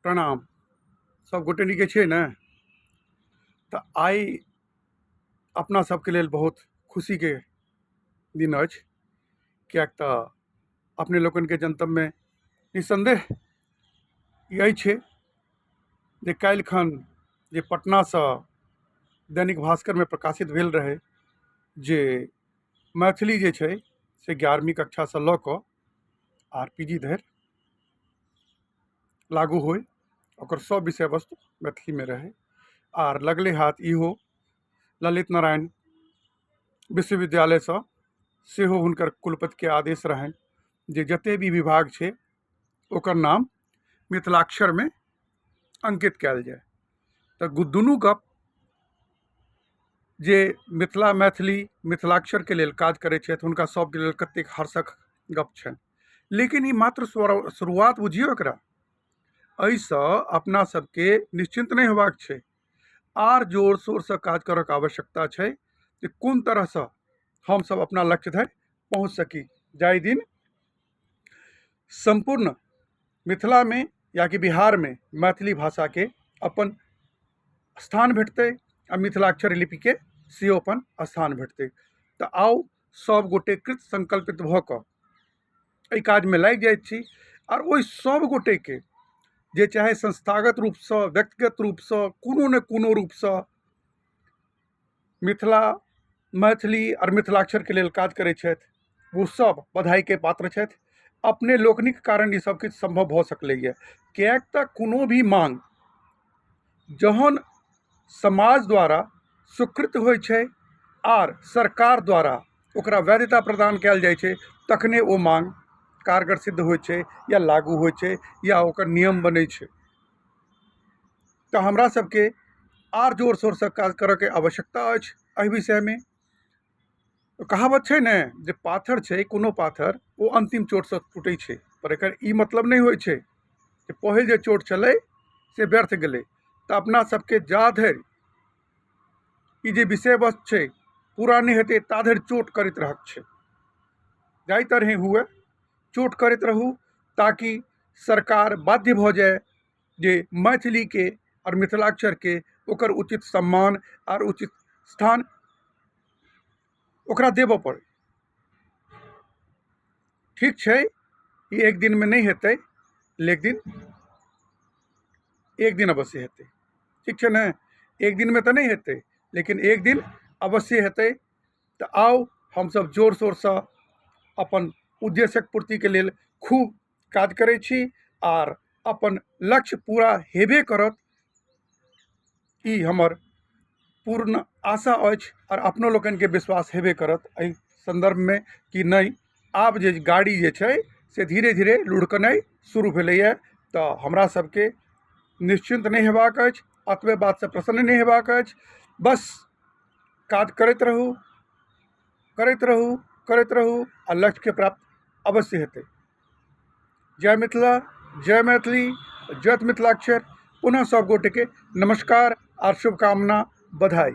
प्रणाम। सब गोटे नीके छे ने। तो आई अपना सबके लेल बहुत खुशी के दिन अछि, किएक तऽ अपने लोकन के जनतब में निसंदेह यही छे जे काल्हिखन जे पटना से दैनिक भास्कर में प्रकाशित भेल रहे जे मैथिली जे छे से 11वीं कक्षा से लऽ कऽ आर पीजी धरि लागू होय, ओकर सब विषय वस्तु मैथिली में रहे। आर लगले हाथ इहो ललित नारायण विश्वविद्यालय से सेहो हुनकर कुलपति के आदेश रहन जे जते भी विभाग छे ओकर नाम मिथिलाक्षर में अंकित कयल जाय। तो दुनू गप जे मिथिला मैथिली मिथिलाक्षर के लेल काज करै छथि हुनका सबके लेल कतेक हर्षक गप छनि। लेकिन ई मात्र शुरुआत बुझियो एकरा। एहिसँ अपना सबके निश्चिंत नहीं होबाक छै, आर जोर शोर से काज करऽ के आवश्यकता छै कि कोन तरह से हम सब अपना लक्ष्य धरि पहुँच सकी, जाहि दिन संपूर्ण मिथिला में या कि बिहार में मैथिली भाषा के अपन स्थान भेटतै आ मिथिलाक्षर लिपि के सेहो अपन स्थान भेटतै। तो आओ सब गोटे कृत संकल्पित भऽ कऽ एहि काज में लागि जाइत छी आर ओहि सब गोटे के जे चाहे संस्थागत रूप से व्यक्तिगत रूप से कोनो न कोनो रूप से मिथिला मैथिली और मिथिलाक्षर के लेल काज करै छथि, वो सब बधाई के पात्र छथि। अपने लोकनिक कारण ई सब किछु संभव भऽ सकलैए, किएक तऽ कोनो भी मांग जहन समाज द्वारा स्वीकृत होइ छै आर सरकार द्वारा ओकरा वैधता प्रदान कयल जाइ छै तखने ओ मांग कारगर सिद्ध होइ छै या लागू होइ छै या ओकर नियम बनै छै। तो हमरा सबके आर जोर शोर से काज करऽ के आवश्यकता अछि एहि विषय में। कहावत छै ने जे पाथर छै, कोनो पाथर ओ अंतिम चोट से टूटै छै, पर एकर ई मतलब नहीं होइ छै कि पहिल जे चोट छलै से व्यर्थ गेलै। तो अपना सबके जा धरि ई जे विषय वस्तु छै पूरा नहीं हेतै ता धरि चोट करैत रहक छै। जाहि तरहे हुए चोट करैत रहू ताकि सरकार बाध्य भऽ जाए जे मैथिली के और मिथिलाक्षर के ओकर उचित सम्मान और उचित स्थान ओकरा देबऽ पड़े। ठीक छै, ये एक दिन में नहीं हेतै, लेकिन एक दिन अवश्य हेतै। ठीक छै ने, एक दिन में तो नहीं हेतै लेकिन एक दिन अवश्य हेतै। तो आओ हम सब जोर शोर से अपन उद्देश्यक पूर्ति के लेल खूब काज करै छी आर अपन लक्ष्य पूरा हेबे करत ई हमर पूर्ण आशा अछि और अपनो लोकन के विश्वास हेबे करत एहि संदर्भ में कि नहीं आब जे गाड़ी जे छै से धीरे धीरे लुढ़कनाइ शुरू भेलैए। तो हमरा सबके निश्चिंत नहीं हेबाक अछि, अतबे बात से प्रसन्न नहीं हेबाक अछि। बस काज करैत रहू करैत रहू करैत रहू आ लक्ष्य के प्राप्त अवश्य हेतै। जय मिथिला, जय मैथिली, जय मिथिलाक्षर। पुनः सब गोटे के नमस्कार और शुभकामना, बधाई।